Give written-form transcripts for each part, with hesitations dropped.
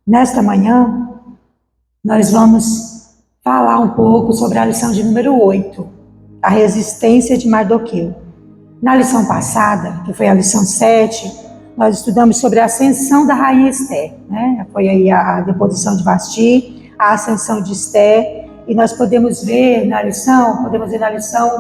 Nesta manhã, nós vamos falar um pouco sobre a lição de número 8, a resistência de Mardoqueu. Na lição passada, que foi a lição 7, nós estudamos sobre a ascensão da rainha Esther, né? Foi aí a deposição de Vasti, a ascensão de Esther, e nós podemos ver na lição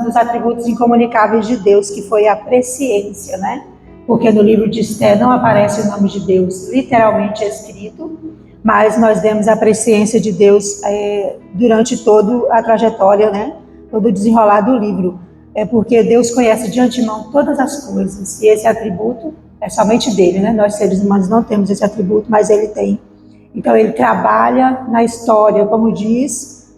dos atributos incomunicáveis de Deus, que foi a presciência, né? Porque no livro de Esther não aparece o nome de Deus literalmente escrito, mas nós vemos a presciência de Deus durante toda a trajetória, né? Todo o desenrolar do livro. É porque Deus conhece de antemão todas as coisas, e esse atributo é somente dele, né? Nós seres humanos não temos esse atributo, mas ele tem. Então ele trabalha na história, como diz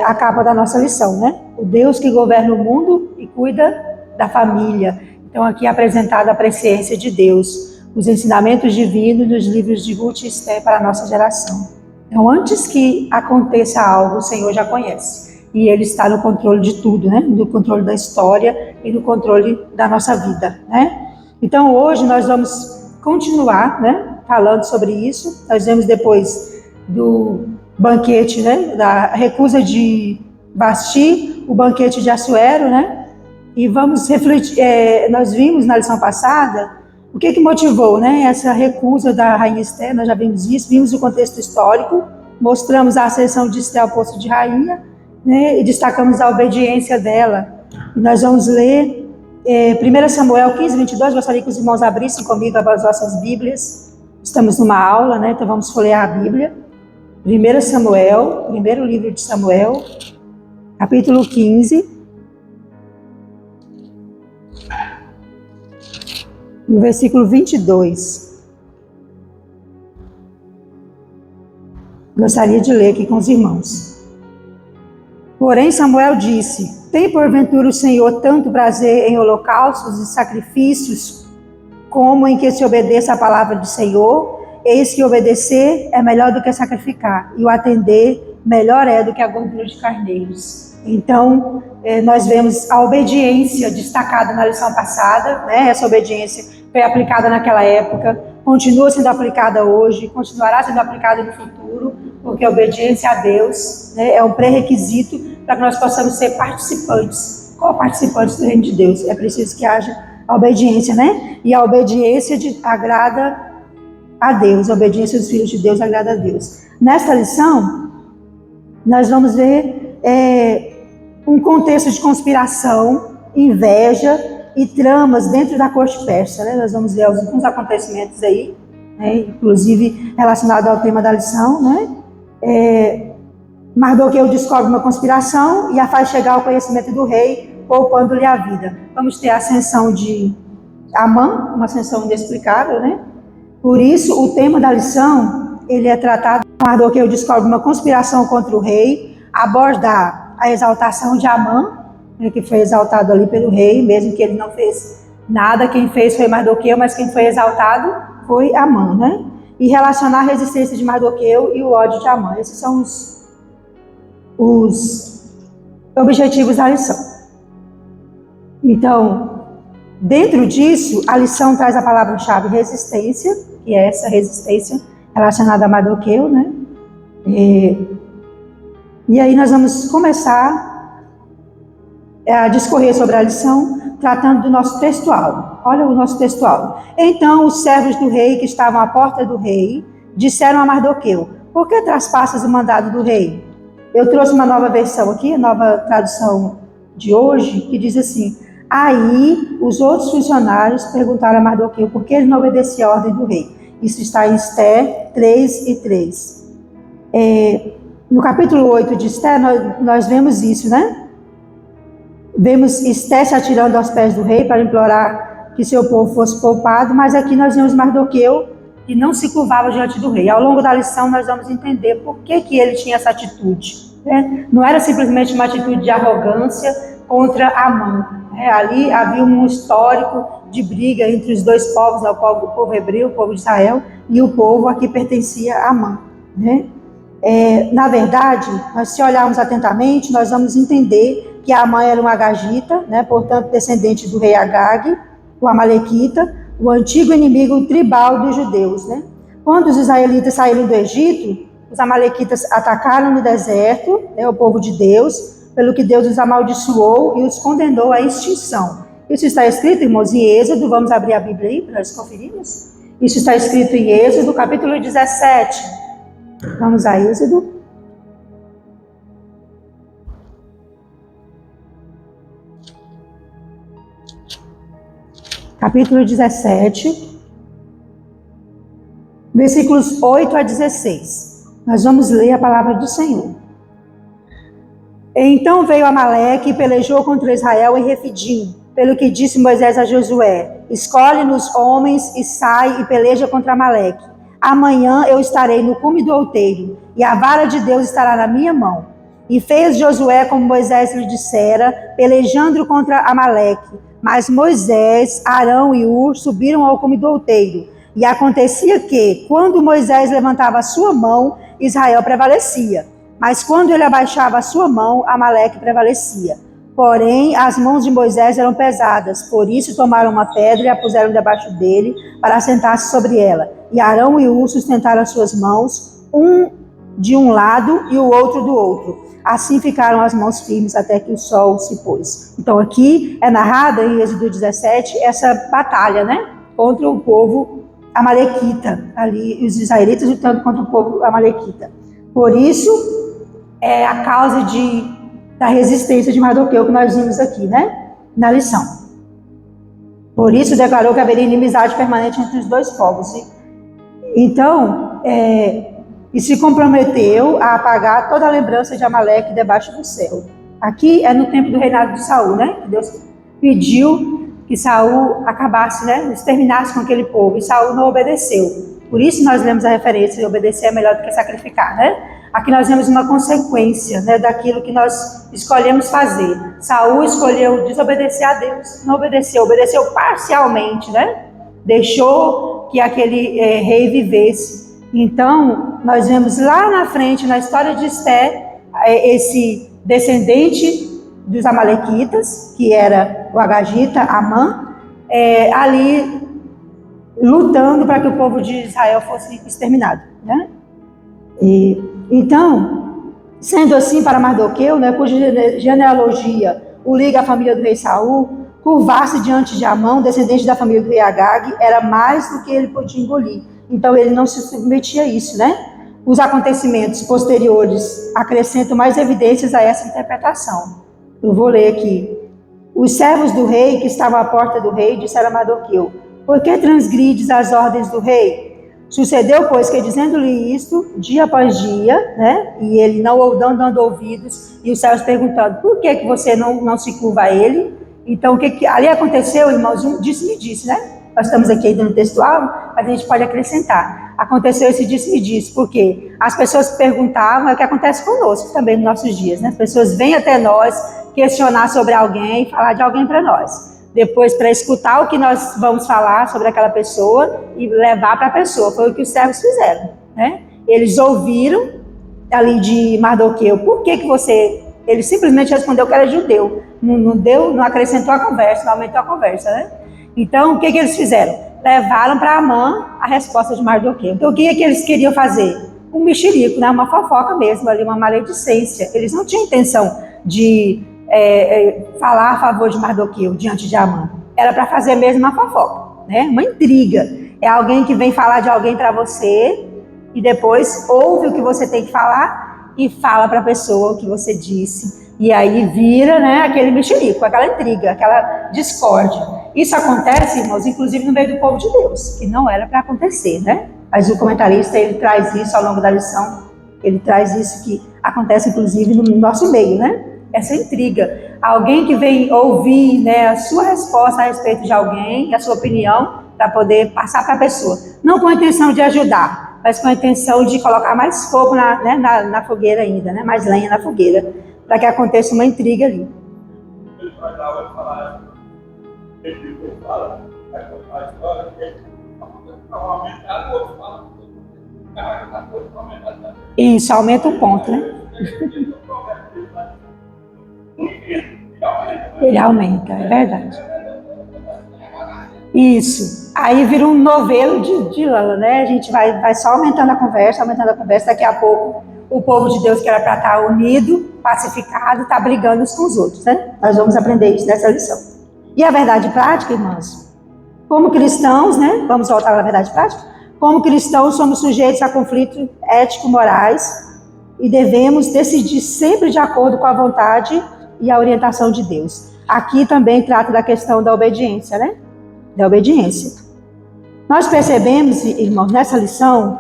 a capa da nossa lição, né? O Deus que governa o mundo e cuida da família. Então aqui é apresentada a presciência de Deus, os ensinamentos divinos dos livros de Ruth e Esther para a nossa geração. Então antes que aconteça algo, o Senhor já conhece. E Ele está no controle de tudo, né? No controle da história e no controle da nossa vida, né? Então hoje nós vamos continuar, né? Falando sobre isso. Nós vemos depois do banquete, né? Da recusa de Vasti, o banquete de Assuero, né? E vamos refletir. Nós vimos na lição passada o que motivou, né? Essa recusa da rainha Esther. Nós já vimos isso, vimos o contexto histórico, mostramos a ascensão de Esther ao posto de rainha, né, e destacamos a obediência dela. E nós vamos ler 1 Samuel 15, 22. Gostaria que os irmãos abrissem comigo as nossas Bíblias. Estamos numa aula, né, então vamos folhear a Bíblia. 1 Samuel, primeiro livro de Samuel, capítulo 15, no versículo 22. Gostaria de ler aqui com os irmãos. Porém Samuel disse: tem porventura o Senhor tanto prazer em holocaustos e sacrifícios, como em que se obedeça a palavra do Senhor? Eis que obedecer é melhor do que sacrificar, e o atender melhor é do que a gordura de carneiros. Então, nós vemos a obediência destacada na lição passada, né? Essa obediência foi aplicada naquela época, continua sendo aplicada hoje, continuará sendo aplicada no futuro, porque a obediência a Deus, né, é um pré-requisito para que nós possamos ser participantes. Qual participantes do reino de Deus? É preciso que haja a obediência, né? E a obediência agrada a Deus, a obediência dos filhos de Deus agrada a Deus. Nesta lição, nós vamos ver um contexto de conspiração, inveja e tramas dentro da corte persa, né? Nós vamos ver alguns acontecimentos aí, né? Inclusive relacionado ao tema da lição, né? Mardoqueu descobre uma conspiração e a faz chegar ao conhecimento do rei, poupando-lhe a vida. Vamos ter a ascensão de Amã, uma ascensão inexplicável, né? Por isso, o tema da lição, ele é tratado. Mardoqueu descobre uma conspiração contra o rei, aborda a exaltação de Amã, né, que foi exaltado ali pelo rei, mesmo que ele não fez nada. Quem fez foi Mardoqueu, mas quem foi exaltado foi Amã, né? E relacionar a resistência de Mardoqueu e o ódio de Amã. Esses são os objetivos da lição. Então, dentro disso, a lição traz a palavra-chave resistência, que é essa resistência relacionada a Mardoqueu, né? E aí nós vamos começar a discorrer sobre a lição, tratando do nosso textual. Olha o nosso textual. Então, os servos do rei que estavam à porta do rei disseram a Mardoqueu: por que traspassas o mandado do rei? Eu trouxe uma nova versão aqui, nova tradução de hoje, que diz assim: aí os outros funcionários perguntaram a Mardoqueu por que ele não obedecia a ordem do rei. Isso está em Esther 3:3. No capítulo 8 de Esther, nós vemos isso, né? Vemos Esther se atirando aos pés do rei para implorar que seu povo fosse poupado, mas aqui nós vemos Mardoqueu que não se curvava diante do rei. Ao longo da lição nós vamos entender por que ele tinha essa atitude, né? Não era simplesmente uma atitude de arrogância contra Amã, né? Ali havia um histórico de briga entre os dois povos, né? O povo hebreu, o povo de Israel, e o povo a que pertencia a Amã, né? Na verdade, se olharmos atentamente, nós vamos entender que Amã era um agagita, né? Portanto descendente do rei Agag, o amalequita, o antigo inimigo tribal dos judeus, né? Quando os israelitas saíram do Egito, os amalequitas atacaram no deserto, o povo de Deus, pelo que Deus os amaldiçoou e os condenou à extinção. Isso está escrito, irmãos, em Êxodo. Vamos abrir a Bíblia aí para nós conferirmos? Isso está escrito em Êxodo, capítulo 17. Vamos a Êxodo. Capítulo 17, versículos 8 a 16. Nós vamos ler a palavra do Senhor. Então veio Amaleque e pelejou contra Israel em Refidim, pelo que disse Moisés a Josué: escolhe-nos homens e sai e peleja contra Amaleque. Amanhã eu estarei no cume do outeiro, e a vara de Deus estará na minha mão. E fez Josué como Moisés lhe dissera, pelejando contra Amaleque. Mas Moisés, Arão e Ur subiram ao cume do outeiro. E acontecia que, quando Moisés levantava a sua mão, Israel prevalecia. Mas quando ele abaixava a sua mão, Amaleque prevalecia. Porém, as mãos de Moisés eram pesadas, por isso tomaram uma pedra e a puseram debaixo dele, para assentar-se sobre ela. E Arão e Ur sustentaram as suas mãos, um de um lado e o outro do outro. Assim ficaram as mãos firmes até que o sol se pôs. Então aqui é narrada em Êxodo 17 essa batalha, contra o povo amalequita, ali os israelitas lutando contra o povo amalequita. Por isso é a causa da resistência de Mardoqueu que nós vimos aqui, na lição. Por isso declarou que haveria inimizade permanente entre os dois povos. Então, e se comprometeu a apagar toda a lembrança de Amaleque debaixo do céu. Aqui é no tempo do reinado de Saul, que Deus pediu que Saul acabasse, exterminasse com aquele povo, e Saul não obedeceu. Por isso nós lemos a referência de obedecer é melhor do que sacrificar, Aqui nós vemos uma consequência, daquilo que nós escolhemos fazer. Saul escolheu desobedecer a Deus, não obedeceu, obedeceu parcialmente, Deixou que aquele rei vivesse. Então, nós vemos lá na frente, na história de Esté, esse descendente dos amalequitas, que era o agagita, Amã, ali lutando para que o povo de Israel fosse exterminado. Então, sendo assim para Mardoqueu, cuja genealogia o liga à família do rei Saul, curvar-se diante de Amã, descendente da família do rei Agag, era mais do que ele podia engolir. Então ele não se submetia a isso, Os acontecimentos posteriores acrescentam mais evidências a essa interpretação. Eu vou ler aqui. Os servos do rei que estavam à porta do rei disseram a Mardoqueu: por que transgrides as ordens do rei? Sucedeu, pois, que dizendo-lhe isto, dia após dia, e ele não dando ouvidos, e os servos perguntando: por que você não se curva a ele? Então, o que ali aconteceu, irmãos? Disse-me-disse, Nós estamos aqui ainda no textual, mas a gente pode acrescentar. Aconteceu esse disse-me-disse, porque as pessoas perguntavam, é o que acontece conosco também nos nossos dias, As pessoas vêm até nós questionar sobre alguém, falar de alguém para nós. Depois, para escutar o que nós vamos falar sobre aquela pessoa e levar para a pessoa. Foi o que os servos fizeram, Eles ouviram ali de Mardoqueu: por que você... Ele simplesmente respondeu que era judeu. Não acrescentou a conversa, não aumentou a conversa, Então, o que eles fizeram? Levaram para Amã a resposta de Mardoqueu. Então, o que eles queriam fazer? Um mexerico, uma fofoca mesmo, ali, uma maledicência. Eles não tinham intenção de falar a favor de Mardoqueu diante de Amã. Era para fazer mesmo uma fofoca, uma intriga. É alguém que vem falar de alguém para você e depois ouve o que você tem que falar e fala para a pessoa o que você disse. E aí vira, aquele mexerico, aquela intriga, aquela discórdia. Isso acontece, irmãos, inclusive no meio do povo de Deus, que não era para acontecer, Mas o comentarista, ele traz isso ao longo da lição, ele traz isso que acontece, inclusive, no nosso meio, Essa intriga. Alguém que vem ouvir, a sua resposta a respeito de alguém, a sua opinião, para poder passar para a pessoa. Não com a intenção de ajudar, mas com a intenção de colocar mais fogo na fogueira ainda, mais lenha na fogueira, para que aconteça uma intriga ali. Isso, aumenta o ponto, Ele aumenta, é verdade. Isso. Aí vira um novelo de Lala, né? A gente vai só aumentando a conversa, daqui a pouco o povo de Deus, que era para estar unido, pacificado, está brigando uns com os outros, né? Nós vamos aprender isso nessa lição. E a verdade prática, irmãos, como cristãos, né? Vamos voltar à verdade prática? Como cristãos, somos sujeitos a conflitos ético-morais e devemos decidir sempre de acordo com a vontade e a orientação de Deus. Aqui também trata da questão da obediência, né? Da obediência. Nós percebemos, irmãos, nessa lição,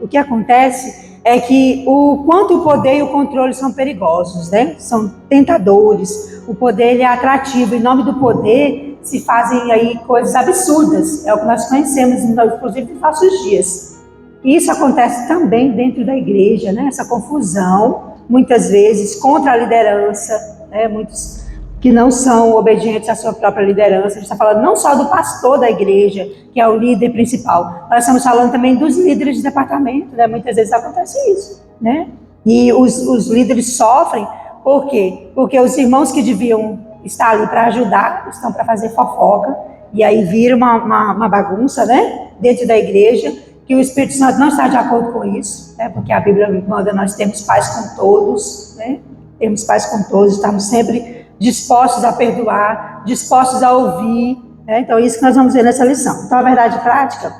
o que acontece é que o quanto o poder e o controle são perigosos, né? São tentadores. O poder ele é atrativo. Em nome do poder se fazem aí coisas absurdas. É o que nós conhecemos, inclusive, nos nossos dias. Isso acontece também dentro da igreja, né? Essa confusão, muitas vezes, contra a liderança, né? Muitos que não são obedientes à sua própria liderança. A gente está falando não só do pastor da igreja, que é o líder principal, nós estamos falando também dos líderes de departamento, né? Muitas vezes acontece isso, né? E os líderes sofrem, por quê? Porque os irmãos que deviam estar ali para ajudar, estão para fazer fofoca, e aí vira uma bagunça, né? Dentro da igreja, que o Espírito Santo não está de acordo com isso, né? Porque a Bíblia manda nós termos paz com todos, né? Temos paz com todos, estamos sempre dispostos a perdoar, dispostos a ouvir, né? Então, isso que nós vamos ver nessa lição. Então, a verdade prática,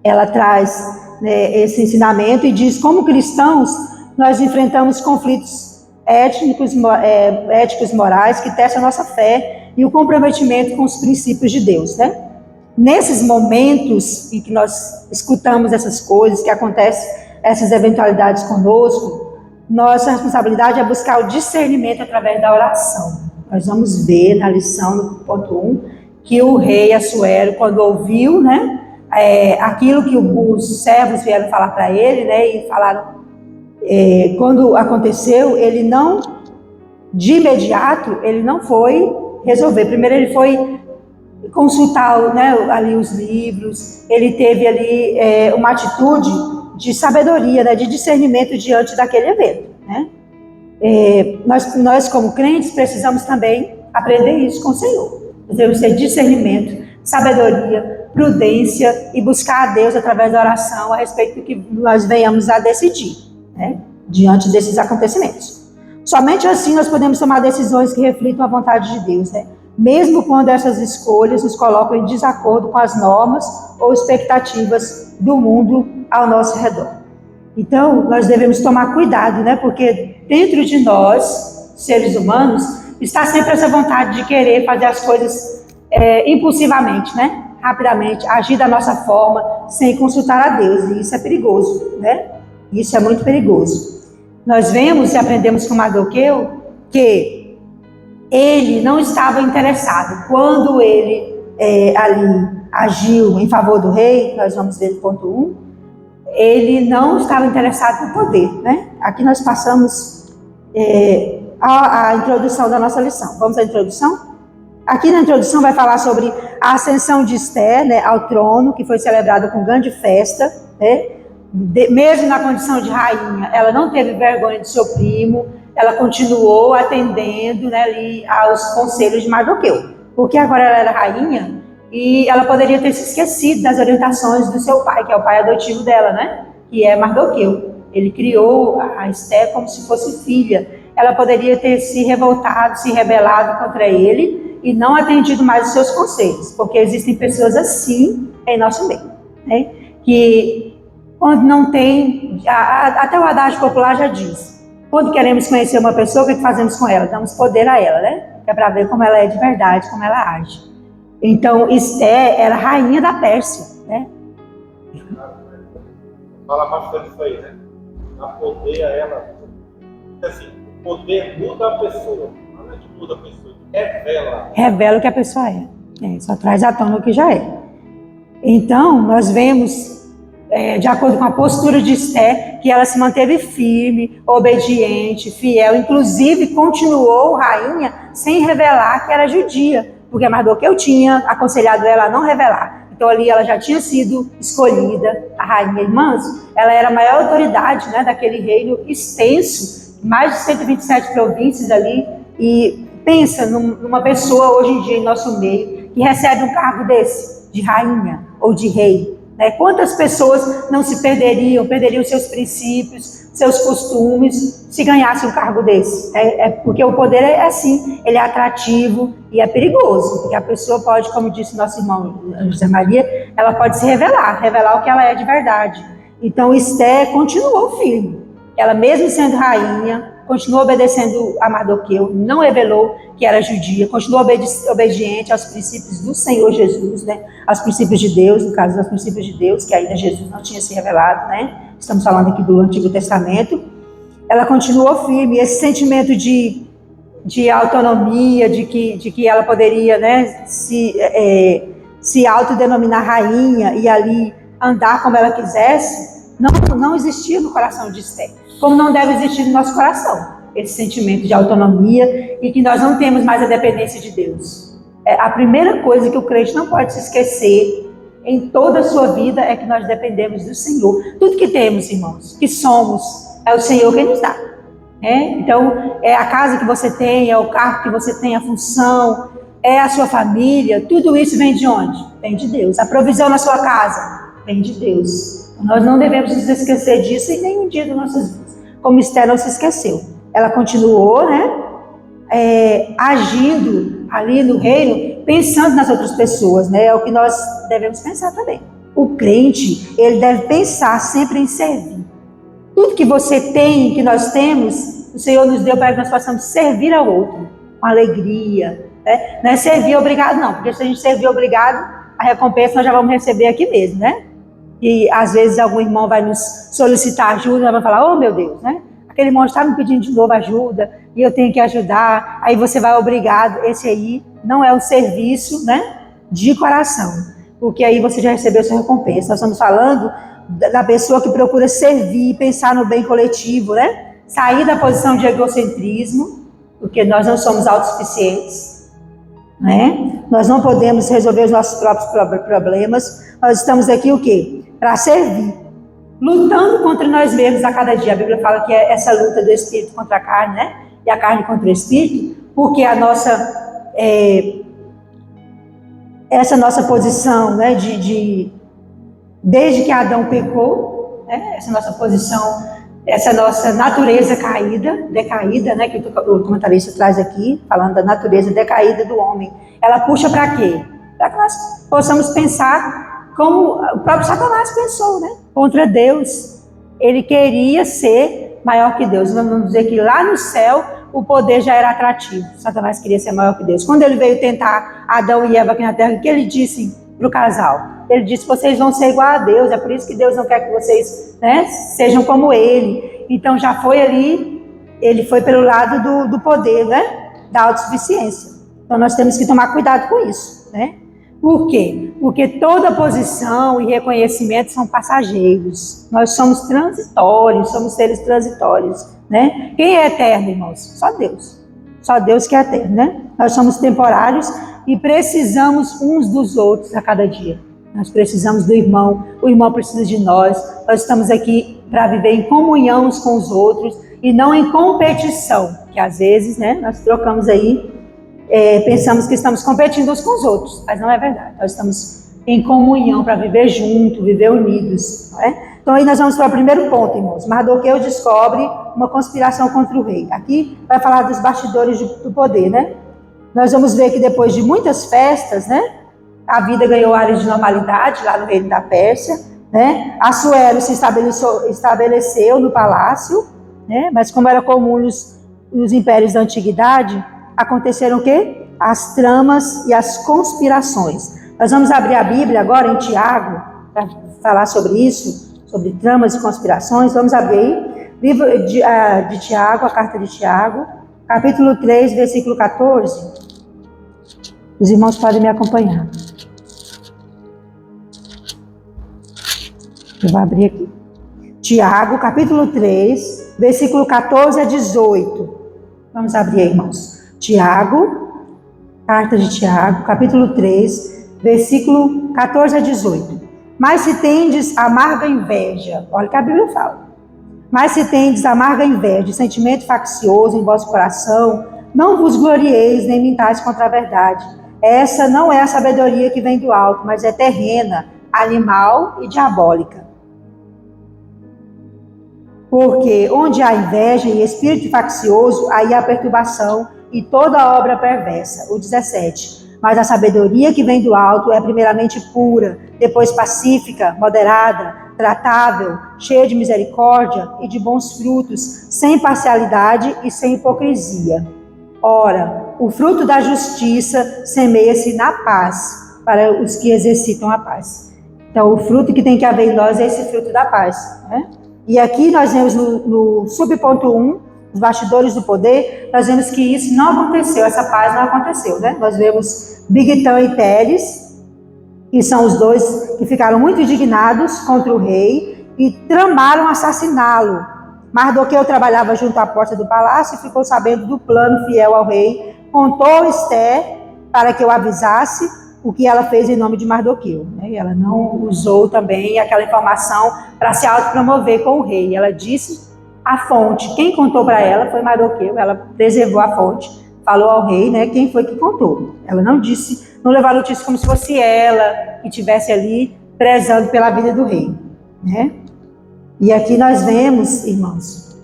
ela traz, né, esse ensinamento e diz como cristãos nós enfrentamos conflitos éticos, morais, que testam a nossa fé e o comprometimento com os princípios de Deus, né? Nesses momentos em que nós escutamos essas coisas, que acontecem essas eventualidades conosco, nossa responsabilidade é buscar o discernimento através da oração. Nós vamos ver na lição, no ponto 1, que o rei Assuero, quando ouviu, né, aquilo que os servos vieram falar para ele, né, e falaram, quando aconteceu, ele não, de imediato, ele não foi resolver. Primeiro ele foi consultar, né, ali os livros, ele teve ali uma atitude de sabedoria, né, de discernimento diante daquele evento, né? Nós como crentes precisamos também aprender isso com o Senhor. Nós devemos ter discernimento, sabedoria, prudência e buscar a Deus através da oração a respeito do que nós venhamos a decidir, né, diante desses acontecimentos. Somente assim nós podemos tomar decisões que reflitam a vontade de Deus, né? Mesmo quando essas escolhas nos colocam em desacordo com as normas ou expectativas do mundo ao nosso redor. Então, nós devemos tomar cuidado, né? Porque dentro de nós, seres humanos, está sempre essa vontade de querer fazer as coisas impulsivamente, né? Rapidamente, agir da nossa forma, sem consultar a Deus. E isso é perigoso, né? Isso é muito perigoso. Nós vemos e aprendemos com Mardoqueu que ele não estava interessado. Quando ele ali agiu em favor do rei, nós vamos ver no ponto 1, ele não estava interessado no poder, né? Aqui nós passamos a introdução da nossa lição. Vamos à introdução? Aqui na introdução vai falar sobre a ascensão de Esther, né, ao trono, que foi celebrada com grande festa, né? Mesmo na condição de rainha, ela não teve vergonha de seu primo, ela continuou atendendo, né, ali aos conselhos de Mardoqueu, porque agora ela era rainha e ela poderia ter se esquecido das orientações do seu pai, que é o pai adotivo dela, né, que é Mardoqueu. Ele criou a Esther como se fosse filha. Ela poderia ter se revoltado, se rebelado contra ele e não atendido mais os seus conselhos, porque existem pessoas assim em nosso meio, né, que quando não tem, até o adágio popular já diz, quando queremos conhecer uma pessoa, o que fazemos com ela? Damos poder a ela, né? É para ver como ela é de verdade, como ela age. Então, Esther era rainha da Pérsia, né? Fala bastante isso aí, né? Dá poder a ela. Assim, o poder muda a pessoa. Não é que muda a pessoa, revela. Revela o que a pessoa é. Só traz à tona o que já é. Então, nós vemos, de acordo com a postura de Esther, que ela se manteve firme, obediente, fiel, inclusive continuou rainha sem revelar que era judia, porque Mardoqueu tinha aconselhado ela a não revelar. Então ali ela já tinha sido escolhida, a rainha. Irmãs, ela era a maior autoridade, né, daquele reino extenso, mais de 127 províncias ali, e pensa numa pessoa hoje em dia em nosso meio, que recebe um cargo desse. de rainha ou de rei. Né? Quantas pessoas não se perderiam seus princípios, seus costumes, se ganhasse um cargo desse? Porque o poder é assim, ele é atrativo e é perigoso, porque a pessoa pode, como disse nosso irmão José Maria, ela pode se revelar o que ela é de verdade. Então Esther continuou firme, ela mesmo sendo rainha, continuou obedecendo a Mardoqueu, não revelou que era judia, continuou obediente aos princípios do Senhor Jesus, né? Aos princípios de Deus, no caso, aos princípios de Deus, que ainda Jesus não tinha se revelado, né? Estamos falando aqui do Antigo Testamento. Ela continuou firme, esse sentimento de autonomia, de que ela poderia, né, se autodenominar rainha e ali andar como ela quisesse, não existia no coração de Esther. Como não deve existir no nosso coração, esse sentimento de autonomia e que nós não temos mais a dependência de Deus. A primeira coisa que o crente não pode se esquecer em toda a sua vida é que nós dependemos do Senhor. Tudo que temos, irmãos, que somos, é o Senhor quem nos dá. Então, é a casa que você tem, é o carro que você tem, a função, é a sua família, tudo isso vem de onde? Vem de Deus. A provisão na sua casa vem de Deus. Nós não devemos nos esquecer disso em nenhum dia das nossas vidas. Como Esther não se esqueceu. Ela continuou, né, agindo ali no reino, pensando nas outras pessoas, né? É o que nós devemos pensar também. O crente, ele deve pensar sempre em servir. Tudo que você tem, que nós temos, o Senhor nos deu para que nós possamos servir ao outro, com alegria. Né? Não é servir obrigado, não, porque se a gente servir obrigado, a recompensa nós já vamos receber aqui mesmo, né? E às vezes algum irmão vai nos solicitar ajuda, nós vamos falar, oh meu Deus, né? Aquele irmão está me pedindo de novo ajuda, e eu tenho que ajudar, aí você vai obrigado. Esse aí não é um serviço, né, de coração, porque aí você já recebeu sua recompensa. Nós estamos falando da pessoa que procura servir, pensar no bem coletivo, né? Sair da posição de egocentrismo, porque nós não somos autossuficientes, né? Nós não podemos resolver os nossos próprios problemas. Nós estamos aqui o quê? Para servir, lutando contra nós mesmos a cada dia. A Bíblia fala que é essa luta do espírito contra a carne, né? E a carne contra o espírito, porque essa nossa posição, né, desde que Adão pecou, né, essa nossa posição, essa nossa natureza decaída, né, que o comentarista traz aqui, falando da natureza decaída do homem, ela puxa para quê? Para que nós possamos pensar como o próprio Satanás pensou, né, contra Deus. Ele queria ser maior que Deus. Vamos dizer que lá no céu o poder já era atrativo. Satanás queria ser maior que Deus. Quando ele veio tentar Adão e Eva aqui na terra, o que ele disse para o casal? Ele disse, vocês vão ser igual a Deus, é por isso que Deus não quer que vocês, né, sejam como Ele. Então já foi ali, ele foi pelo lado do poder, né, da autossuficiência. Então nós temos que tomar cuidado com isso, né? Por quê? Porque toda posição e reconhecimento são passageiros. Nós somos transitórios, somos seres transitórios, né? Quem é eterno, irmãos? Só Deus. Só Deus que é eterno, né? Nós somos temporários e precisamos uns dos outros a cada dia. Nós precisamos do irmão, o irmão precisa de nós. Nós estamos aqui para viver em comunhão uns com os outros e não em competição, que às vezes, né, nós trocamos aí, pensamos que estamos competindo uns com os outros, mas não é verdade. Nós estamos em comunhão para viver junto, viver unidos, não é? Então aí nós vamos para o primeiro ponto, irmãos. Mardoqueu descobre uma conspiração contra o rei. Aqui vai falar dos bastidores do poder, né? Nós vamos ver que depois de muitas festas, né, a vida ganhou áreas de normalidade lá no reino da Pérsia, né? Assuero se estabeleceu no palácio, né? Mas como era comum nos impérios da antiguidade, aconteceram o quê? As tramas e as conspirações. Nós vamos abrir a Bíblia agora em Tiago, para falar sobre isso, sobre tramas e conspirações. Vamos abrir aí, livro de Tiago, a carta de Tiago, capítulo 3, versículo 14. Os irmãos podem me acompanhar. Eu vou abrir aqui. Tiago, capítulo 3, versículo 14 a 18. Vamos abrir aí, irmãos. Tiago, carta de Tiago, capítulo 3, versículo 14 a 18. Mas se tendes amarga inveja, olha o que a Bíblia fala. Mas se tendes amarga inveja, sentimento faccioso em vosso coração, não vos glorieis nem mintais contra a verdade. essa não é a sabedoria que vem do alto, mas é terrena, animal e diabólica. Porque onde há inveja e espírito faccioso, aí há perturbação e toda obra perversa. O 17. Mas a sabedoria que vem do alto é primeiramente pura, depois pacífica, moderada, tratável, cheia de misericórdia e de bons frutos, sem parcialidade e sem hipocrisia. Ora, o fruto da justiça semeia-se na paz, para os que exercitam a paz. Então, o fruto que tem que haver em nós é esse fruto da paz, né? E aqui nós vemos no subponto 1, os bastidores do poder, nós vemos que isso não aconteceu, essa paz não aconteceu, né? Nós vemos Bigtã e Teres, que são os dois que ficaram muito indignados contra o rei e tramaram assassiná-lo. Mardoqueu trabalhava junto à porta do palácio e ficou sabendo do plano fiel ao rei, contou a Esther para que eu avisasse o que ela fez em nome de Mardoqueu, né? Ela não usou também aquela informação para se autopromover com o rei. Ela disse a fonte. Quem contou para ela foi Mardoqueu. Ela preservou a fonte, falou ao rei, né, quem foi que contou. Ela não disse, não levou a notícia como se fosse ela que estivesse ali prezando pela vida do rei, né? E aqui nós vemos, irmãos,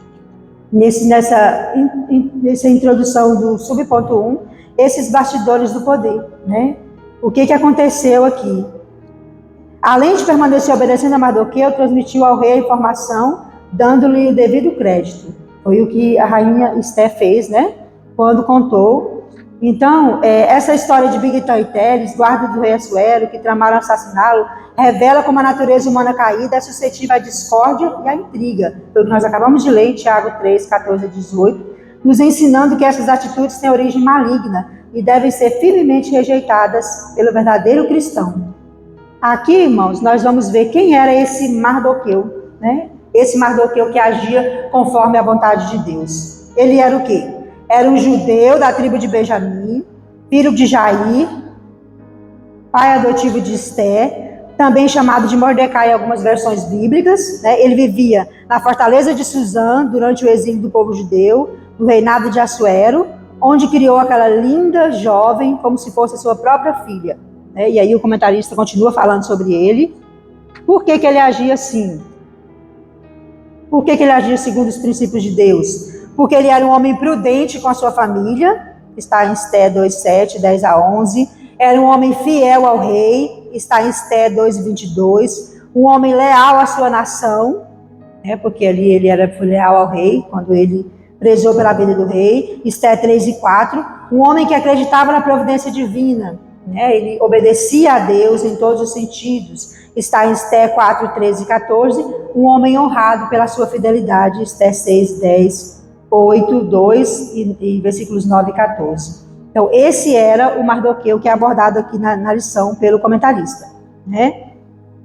nessa introdução do subponto 1, esses bastidores do poder, né? O que aconteceu aqui? Além de permanecer obedecendo a Mardoqueu, transmitiu ao rei a informação, dando-lhe o devido crédito. Foi o que a rainha Esther fez, né? Quando contou. Então, essa história de Bigtã e Teres, guarda do rei Assuero, que tramaram assassiná-lo, revela como a natureza humana caída é suscetível à discórdia e à intriga. Foi o que nós acabamos de ler em Tiago 3, 14 a 18, nos ensinando que essas atitudes têm origem maligna e devem ser firmemente rejeitadas pelo verdadeiro cristão. Aqui, irmãos, nós vamos ver quem era esse Mardoqueu, né? Esse Mardoqueu que agia conforme a vontade de Deus. Ele era o quê? Era um judeu da tribo de Benjamim, filho de Jair, pai adotivo de Esther, também chamado de Mordecai em algumas versões bíblicas, né? Ele vivia na fortaleza de Suzã durante o exílio do povo judeu, no reinado de Assuero, onde criou aquela linda jovem como se fosse a sua própria filha, né? E aí o comentarista continua falando sobre ele. Por que ele agia assim? Por que ele agia segundo os princípios de Deus? Porque ele era um homem prudente com a sua família, está em Esther 2:7, 10 a 11. Era um homem fiel ao rei, está em Esther 2:22. Um homem leal à sua nação, né? Porque ali ele foi leal ao rei, quando ele prezou pela vida do rei. Esther 3:4. Um homem que acreditava na providência divina, né? Ele obedecia a Deus em todos os sentidos. Está em Esther 4, 13 e 14, um homem honrado pela sua fidelidade, Esther 6, 10, 8, 2 e versículos 9 e 14. Então, esse era o Mardoqueu que é abordado aqui na lição pelo comentarista, né?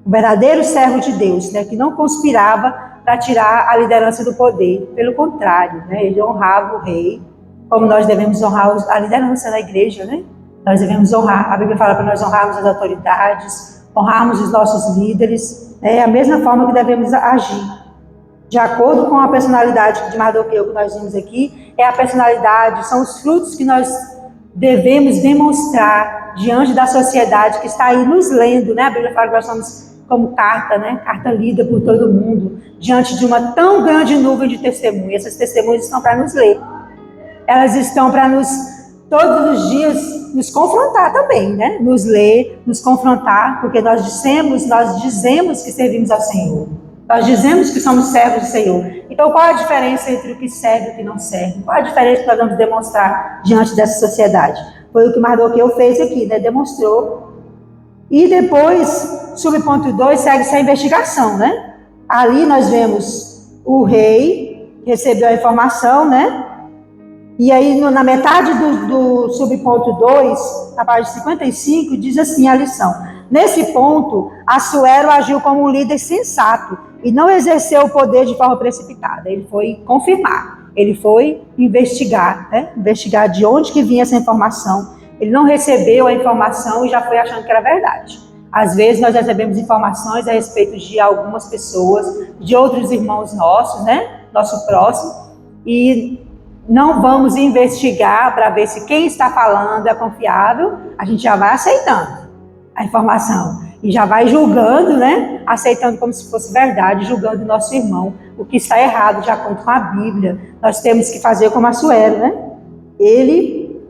O verdadeiro servo de Deus, né? Que não conspirava para tirar a liderança do poder, pelo contrário, né? Ele honrava o rei, como nós devemos honrar a liderança da igreja, né? Nós devemos honrar, a Bíblia fala para nós honrarmos as autoridades, honrarmos os nossos líderes, é a mesma forma que devemos agir. De acordo com a personalidade de Mardoqueu que nós vimos aqui, é a personalidade, são os frutos que nós devemos demonstrar diante da sociedade que está aí nos lendo, né? A Bíblia fala que nós somos como carta, né? Carta lida por todo mundo, diante de uma tão grande nuvem de testemunhas. Essas testemunhas estão para nos ler. Elas estão para todos os dias, nos confrontar também, né? Nos ler, nos confrontar, porque nós dizemos que servimos ao Senhor. Nós dizemos que somos servos do Senhor. Então, qual a diferença entre o que serve e o que não serve? Qual a diferença que nós vamos demonstrar diante dessa sociedade? Foi o que Mardoqueu fez aqui, né? Demonstrou. E depois, subponto 2, segue-se a investigação, né? Ali nós vemos o rei, recebeu a informação, né? E aí, na metade do subponto 2, na página 55, diz assim a lição. Nesse ponto, Assuero agiu como um líder sensato e não exerceu o poder de forma precipitada. Ele foi confirmar, ele foi investigar, né? Investigar de onde que vinha essa informação. Ele não recebeu a informação e já foi achando que era verdade. Às vezes nós recebemos informações a respeito de algumas pessoas, de outros irmãos nossos, né? Nosso próximo, e não vamos investigar para ver se quem está falando é confiável, a gente já vai aceitando a informação e já vai julgando, né? Aceitando como se fosse verdade, julgando o nosso irmão, o que está errado de acordo com a Bíblia. Nós temos que fazer como a Sueli, né? Ele,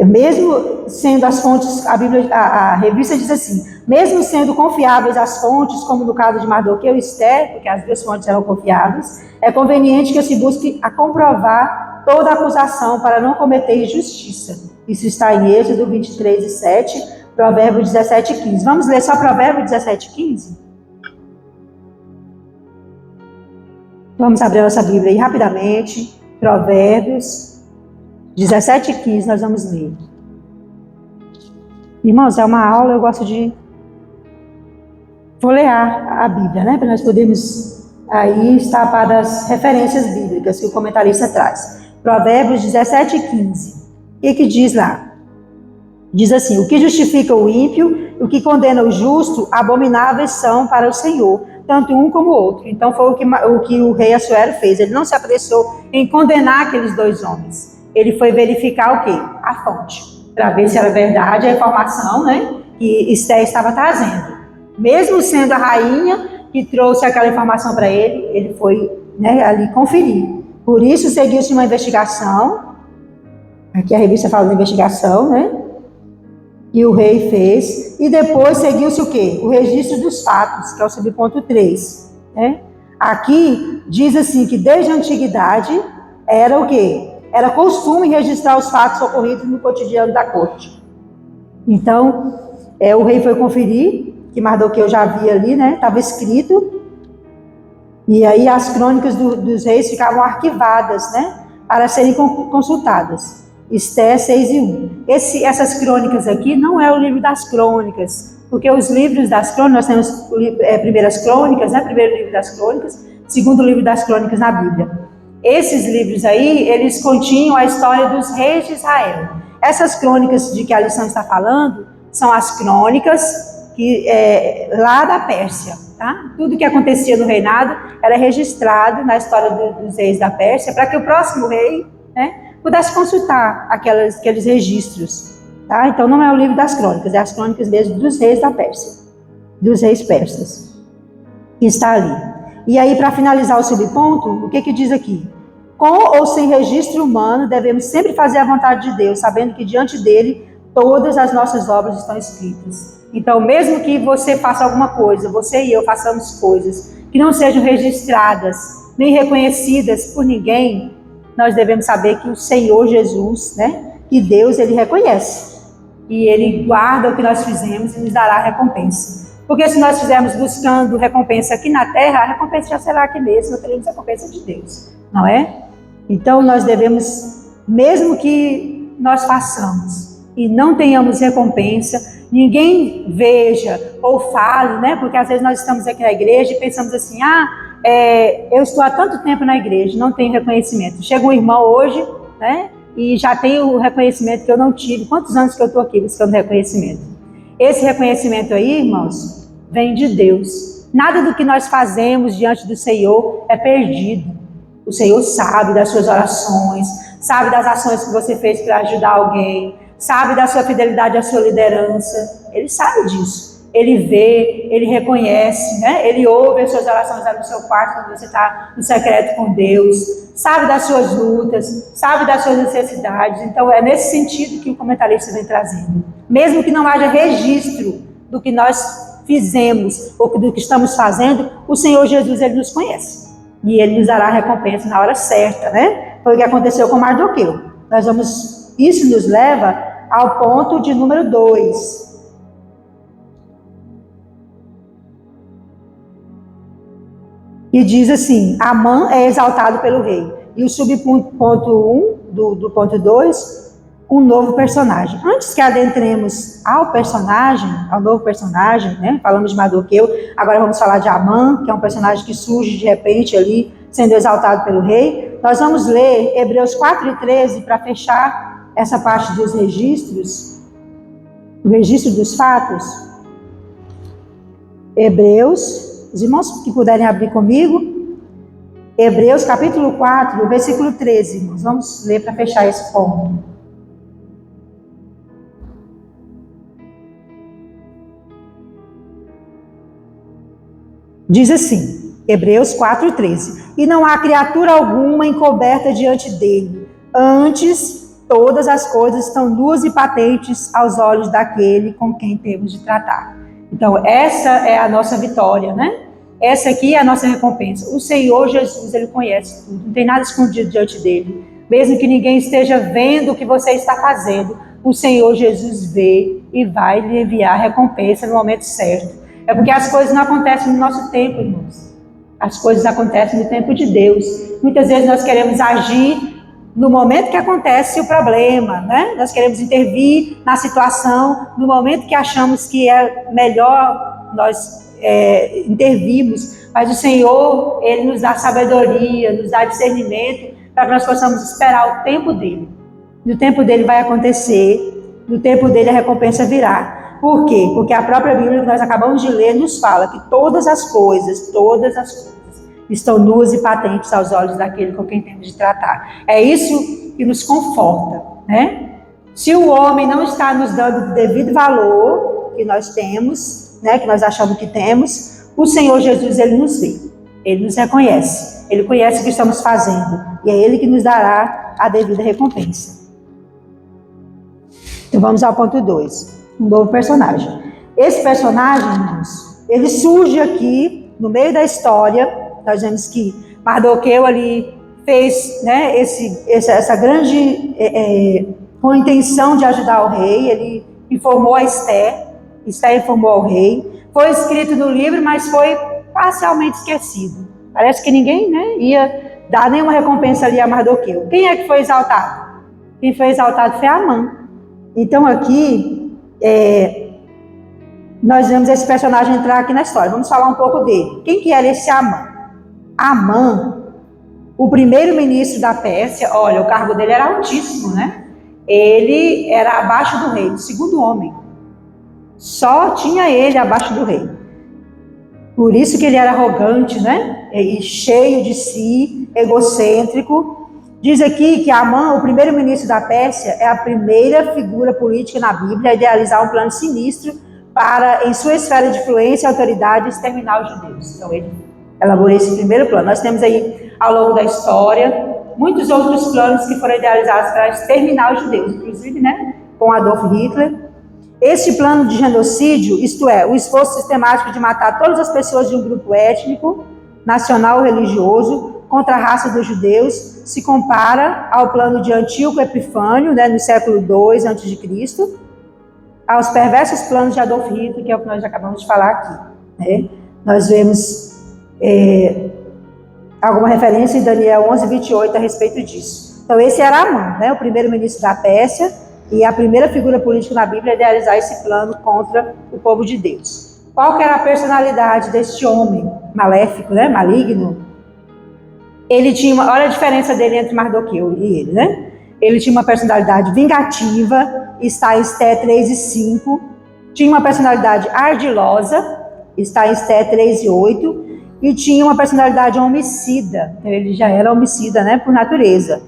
mesmo sendo as fontes, a revista diz assim, mesmo sendo confiáveis as fontes, como no caso de Mardoqueu e Esther, porque as duas fontes eram confiáveis, é conveniente que se busque a comprovar toda acusação para não cometer injustiça. Isso está em Êxodo 23:7, Provérbios 17:15. Vamos ler só Provérbios 17:15? Vamos abrir a nossa Bíblia aí rapidamente. Provérbios 17:15, nós vamos ler. Irmãos, é uma aula, eu gosto de folhear a Bíblia, né? Para nós podermos aí estar para as referências bíblicas que o comentarista traz. Provérbios 17:15. O que diz lá? Diz assim, o que justifica o ímpio, o que condena o justo, abomináveis são para o Senhor, tanto um como o outro. Então foi o que o rei Assuero fez. Ele não se apressou em condenar aqueles dois homens. Ele foi verificar o quê? A fonte, para ver se era verdade a informação, né, que Esther estava trazendo. Mesmo sendo a rainha que trouxe aquela informação para ele, ele foi, né, ali conferir. Por isso seguiu-se uma investigação. Aqui a revista fala de investigação, né? E o rei fez. E depois seguiu-se o quê? O registro dos fatos, que é o subponto 3. Né? Aqui diz assim que desde a antiguidade era o quê? Era costume registrar os fatos ocorridos no cotidiano da corte. Então, o rei foi conferir, que Mardoqueu já havia ali, né? Estava escrito. E aí as crônicas dos reis ficavam arquivadas, né? Para serem consultadas. Esther 6:1. Essas crônicas aqui não é o livro das crônicas, porque os livros das crônicas, nós temos primeiras crônicas, né? Primeiro livro das crônicas, segundo livro das crônicas na Bíblia. Esses livros aí, eles continham a história dos reis de Israel. Essas crônicas de que a lição está falando, são as crônicas lá da Pérsia, tá? Tudo que acontecia no reinado era registrado na história dos reis da Pérsia, para que o próximo rei, né, pudesse consultar aqueles registros, tá? Então não é o livro das crônicas, é as crônicas mesmo dos reis da Pérsia, dos reis persas, que está ali. E aí, para finalizar o subponto, o que diz aqui? Com ou sem registro humano, devemos sempre fazer a vontade de Deus, sabendo que diante dele todas as nossas obras estão escritas. Então, mesmo que você faça alguma coisa, você e eu façamos coisas que não sejam registradas, nem reconhecidas por ninguém, nós devemos saber que o Senhor Jesus, né, que Deus, ele reconhece. E ele guarda o que nós fizemos e nos dará a recompensa. Porque se nós estivermos buscando recompensa aqui na terra, a recompensa já será aqui mesmo, nós teremos a recompensa de Deus, não é? Então nós devemos, mesmo que nós façamos e não tenhamos recompensa, ninguém veja ou fale, né? Porque às vezes nós estamos aqui na igreja e pensamos assim, eu estou há tanto tempo na igreja, não tenho reconhecimento. Chega um irmão hoje, né, e já tem o reconhecimento que eu não tive. Quantos anos que eu estou aqui buscando reconhecimento? Esse reconhecimento aí, irmãos, vem de Deus. Nada do que nós fazemos diante do Senhor é perdido. O Senhor sabe das suas orações, sabe das ações que você fez para ajudar alguém, sabe da sua fidelidade à sua liderança. Ele sabe disso. Ele vê, ele reconhece, né? Ele ouve as suas orações lá no seu quarto, quando você está no secreto com Deus, sabe das suas lutas, sabe das suas necessidades. Então é nesse sentido que o comentarista vem trazendo. Mesmo que não haja registro do que nós fizemos ou do que estamos fazendo, o Senhor Jesus, ele nos conhece. E ele nos dará a recompensa na hora certa, né? Foi o que aconteceu com Mardoqueu. Isso nos leva ao ponto de número 2. E diz assim, Amã é exaltado pelo rei. E o subponto 1 do ponto 2, um novo personagem. Antes que adentremos ao novo personagem, né? Falamos de Mardoqueu, agora vamos falar de Amã, que é um personagem que surge de repente ali, sendo exaltado pelo rei. Nós vamos ler Hebreus 4:13 para fechar essa parte dos registros, o registro dos fatos. Hebreus, os irmãos que puderem abrir comigo, Hebreus capítulo 4, versículo 13, irmãos. Vamos ler para fechar esse ponto. Diz assim, Hebreus 4, 13. E não há criatura alguma encoberta diante dele. Antes, todas as coisas estão nuas e patentes aos olhos daquele com quem temos de tratar. Então, essa é a nossa vitória, né? Essa aqui é a nossa recompensa. O Senhor Jesus, Ele conhece tudo. Não tem nada escondido diante dele. Mesmo que ninguém esteja vendo o que você está fazendo, o Senhor Jesus vê e vai lhe enviar a recompensa no momento certo. É porque as coisas não acontecem no nosso tempo, irmãos. As coisas acontecem no tempo de Deus. Muitas vezes nós queremos agir no momento que acontece o problema, né? Nós queremos intervir na situação no momento que achamos que é melhor nós intervirmos. Mas o Senhor, Ele nos dá sabedoria, nos dá discernimento para que nós possamos esperar o tempo dEle. No tempo dEle vai acontecer, no tempo dEle a recompensa virá. Por quê? Porque a própria Bíblia que nós acabamos de ler nos fala que todas as coisas estão nuas e patentes aos olhos daquele com quem temos de tratar. É isso que nos conforta, né? Se o homem não está nos dando o devido valor que nós temos, né, que nós achamos que temos, o Senhor Jesus, Ele nos vê, Ele nos reconhece, Ele conhece o que estamos fazendo, e é Ele que nos dará a devida recompensa. Então vamos ao ponto 2. Um novo personagem. Esse personagem, irmãos, ele surge aqui no meio da história. Nós vemos que Mardoqueu ali fez, né, essa grande com a intenção de ajudar o rei. Ele informou a Esther informou ao rei. Foi escrito no livro, mas foi parcialmente esquecido. Parece que ninguém, né, ia dar nenhuma recompensa ali a Mardoqueu. Quem é que foi exaltado? Quem foi exaltado foi Amã. Então aqui nós vemos esse personagem entrar aqui na história. Vamos falar um pouco dele. Quem que era esse Amã? Amã, o primeiro-ministro da Pérsia, olha, o cargo dele era altíssimo, né? Ele era abaixo do rei, o segundo homem. Só tinha ele abaixo do rei. Por isso que ele era arrogante, né? E cheio de si, egocêntrico. Diz aqui que Amã, o primeiro-ministro da Pérsia, é a primeira figura política na Bíblia a idealizar um plano sinistro para, em sua esfera de influência e autoridade, exterminar os judeus. Então ele elaborou esse primeiro plano. Nós temos aí, ao longo da história, muitos outros planos que foram idealizados para exterminar os judeus, inclusive, né, com Adolf Hitler. Este plano de genocídio, isto é, o esforço sistemático de matar todas as pessoas de um grupo étnico, nacional ou religioso, contra a raça dos judeus, se compara ao plano de Antíoco Epifânio, né, no século II a.C., aos perversos planos de Adolf Hitler, que é o que nós acabamos de falar aqui, né? Nós vemos alguma referência em Daniel 11:28 a respeito disso. Então esse era Amã, né, o primeiro-ministro da Pérsia, e a primeira figura política na Bíblia a idealizar esse plano contra o povo de Deus. Qual que era a personalidade deste homem maléfico, né, maligno? Ele tinha olha a diferença dele entre Mardoqueu e ele, né? Ele tinha uma personalidade vingativa, está em Esté 3:5. Tinha uma personalidade ardilosa, está em Esté 3:8. E tinha uma personalidade homicida. Então ele já era homicida, né, por natureza.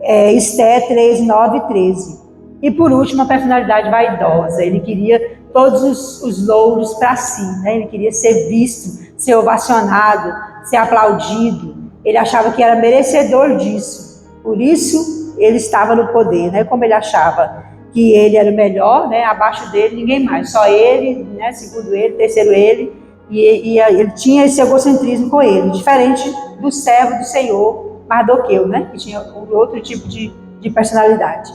Esté 3:9 e 13. E por último, a personalidade vaidosa. Ele queria todos os louros para si, né? Ele queria ser visto, ser ovacionado, ser aplaudido. Ele achava que era merecedor disso. Por isso, ele estava no poder, né? Como ele achava que ele era o melhor, né? Abaixo dele, ninguém mais. Só ele, né? Segundo ele, terceiro ele. E ele tinha esse egocentrismo com ele. Diferente do servo do Senhor, Mardoqueu, né? Que tinha outro tipo de personalidade.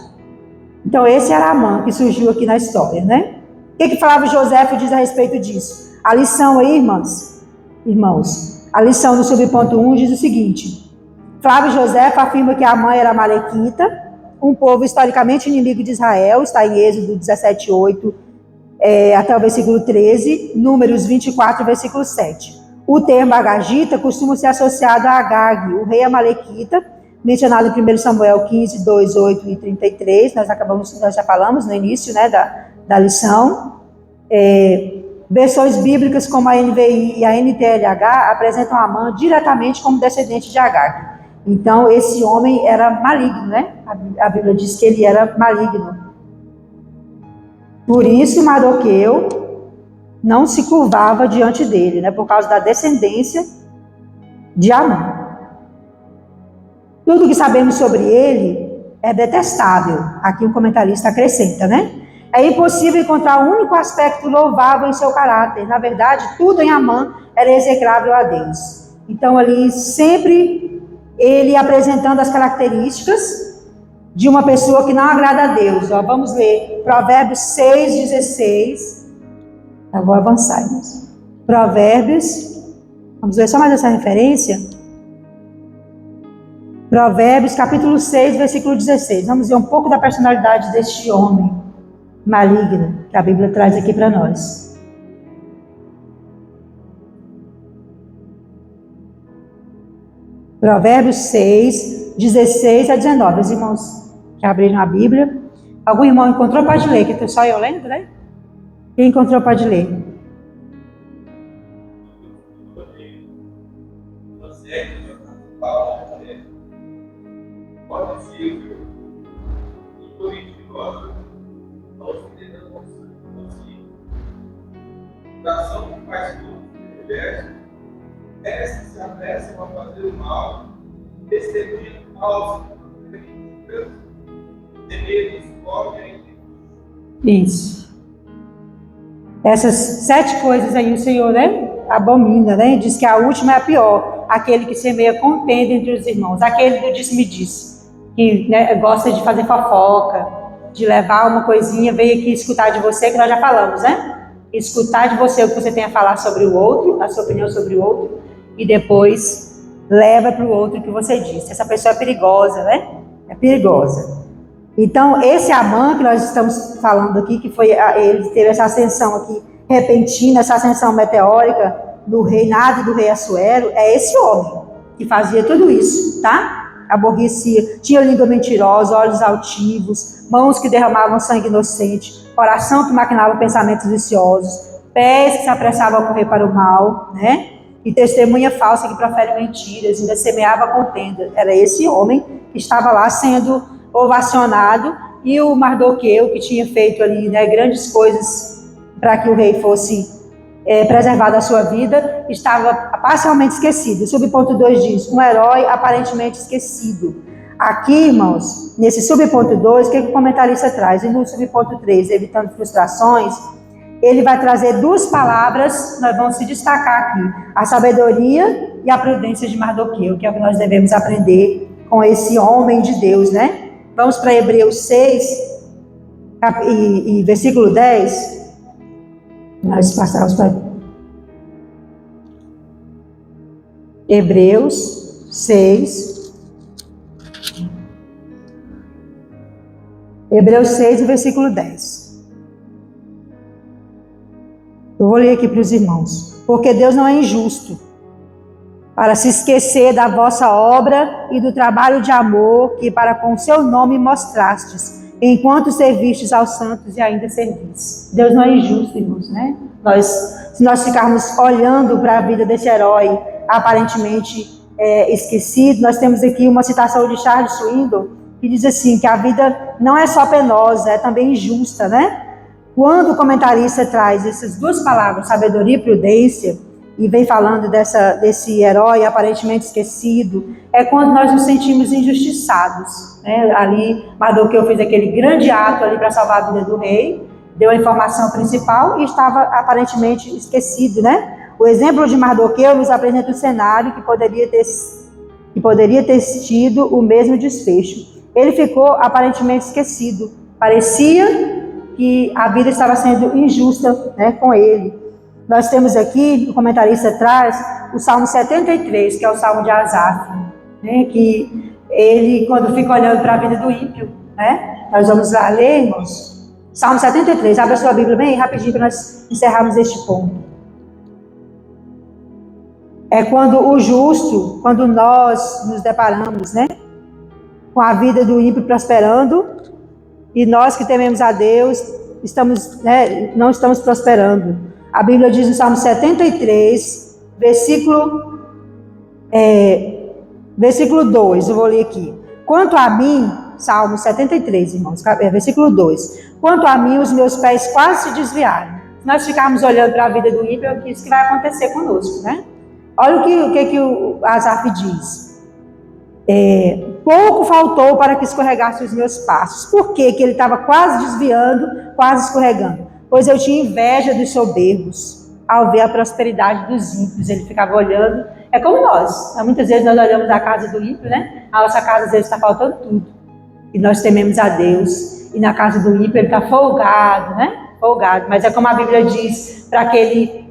Então, esse era Amã que surgiu aqui na história, né? O que Flávio Joséfo diz a respeito disso? A lição aí, irmãos, a lição do subponto 1 diz o seguinte: Flávio Joséfo afirma que Amã era malequita, um povo historicamente inimigo de Israel, está em Êxodo 17:8 até o versículo 13, Números 24, versículo 7. O termo Agagita costuma ser associado a Agag, o rei amalequita, mencionado em 1 Samuel 15, 2, 8 e 33, nós já falamos no início, né, da lição. Versões bíblicas como a NVI e a NTLH apresentam Amã diretamente como descendente de Agag. Então, esse homem era maligno, né? A Bíblia diz que ele era maligno. Por isso, Mardoqueu não se curvava diante dele, né? Por causa da descendência de Amã. Tudo que sabemos sobre ele é detestável. Aqui um comentarista acrescenta, né? É impossível encontrar um único aspecto louvável em seu caráter. Na verdade, tudo em Amã era execrável a Deus. Então, ali, sempre ele apresentando as características de uma pessoa que não agrada a Deus. Ó, vamos ler Provérbios 6:16. Eu vou avançar. Provérbios, vamos ver só mais essa referência. Provérbios, capítulo 6, versículo 16. Vamos ver um pouco da personalidade deste homem maligno que a Bíblia traz aqui para nós. Provérbios 6, 16 a 19. Os irmãos que abriram a Bíblia. Algum irmão encontrou? Pode ler, que só eu lendo, né? Quem encontrou pode ler. Coração que faz tudo o universo, essa se apressam a fazer o mal, perseguindo aos inimigos, temendo os pobres. Isso. Essas 7 coisas aí o Senhor, né, abomina, né? Diz que a última é a pior. Aquele que semeia contenda entre os irmãos, aquele do disse-me-disse, que, né, gosta de fazer fofoca, de levar uma coisinha, veio aqui escutar de você, que nós já falamos, né? Escutar de você o que você tem a falar sobre o outro, a sua opinião sobre o outro, e depois leva para o outro o que você disse. Essa pessoa é perigosa, né? É perigosa. Então, esse Amã que nós estamos falando aqui, que foi ele teve essa ascensão aqui repentina, essa ascensão meteórica do reinado do rei Assuero, é esse homem que fazia tudo isso, tá? Aborrecia, tinha língua mentirosa, olhos altivos, mãos que derramavam sangue inocente, coração que maquinava pensamentos viciosos, pés que se apressavam a correr para o mal, né? E testemunha falsa que profere mentiras, ainda semeava contenda. Era esse homem que estava lá sendo ovacionado, e o Mardoqueu, que tinha feito ali, né, grandes coisas para que o rei fosse preservado a sua vida, estava parcialmente esquecido. O subponto 2 diz, um herói aparentemente esquecido. Aqui, irmãos, nesse subponto 2, o que o comentarista traz? E no subponto 3, evitando frustrações, ele vai trazer 2 palavras, nós vamos se destacar aqui, a sabedoria e a prudência de Mardoqueu, que é o que nós devemos aprender com esse homem de Deus, né? Vamos para Hebreus 6, e versículo 10. Nós passamos para Hebreus 6. Hebreus 6, versículo 10. Eu vou ler aqui para os irmãos. Porque Deus não é injusto para se esquecer da vossa obra e do trabalho de amor que para com seu nome mostrastes, enquanto servistes aos santos e ainda servis. Deus não é injusto, irmãos, né? Se nós ficarmos olhando para a vida desse herói aparentemente esquecido, nós temos aqui uma citação de Charles Swindoll, que diz assim, que a vida não é só penosa, é também injusta, né? Quando o comentarista traz essas 2 palavras, sabedoria e prudência, e vem falando desse herói aparentemente esquecido, é quando nós nos sentimos injustiçados, né? Ali, Mardoqueu fez aquele grande ato ali para salvar a vida do rei, deu a informação principal e estava aparentemente esquecido, né? O exemplo de Mardoqueu nos apresenta um cenário que poderia ter tido o mesmo desfecho. Ele ficou aparentemente esquecido, parecia que a vida estava sendo injusta, né, com ele. Nós temos aqui, o comentarista traz, o Salmo 73, que é o Salmo de Asaf, né, que ele, quando fica olhando para a vida do ímpio, né, nós vamos lá ler, irmãos, Salmo 73, abre a sua Bíblia bem rapidinho para nós encerrarmos este ponto. É quando nós nos deparamos, né, com a vida do ímpio prosperando, e nós que tememos a Deus, não estamos prosperando. A Bíblia diz no Salmo 73, versículo 2, eu vou ler aqui. Quanto a mim, Salmo 73, irmãos, versículo 2. Quanto a mim, os meus pés quase se desviaram. Se nós ficarmos olhando para a vida do ímpio, é isso que vai acontecer conosco, né? Olha o que o Asaf diz. Pouco faltou para que escorregasse os meus passos. Por quê? Que ele estava quase desviando, quase escorregando. Pois eu tinha inveja dos soberbos, ao ver a prosperidade dos ímpios. Ele ficava olhando. É como nós. Muitas vezes nós olhamos a casa do ímpio, né? A nossa casa às vezes está faltando tudo. E nós tememos a Deus. E na casa do ímpio ele está folgado, né? Folgado. Mas é como a Bíblia diz para aquele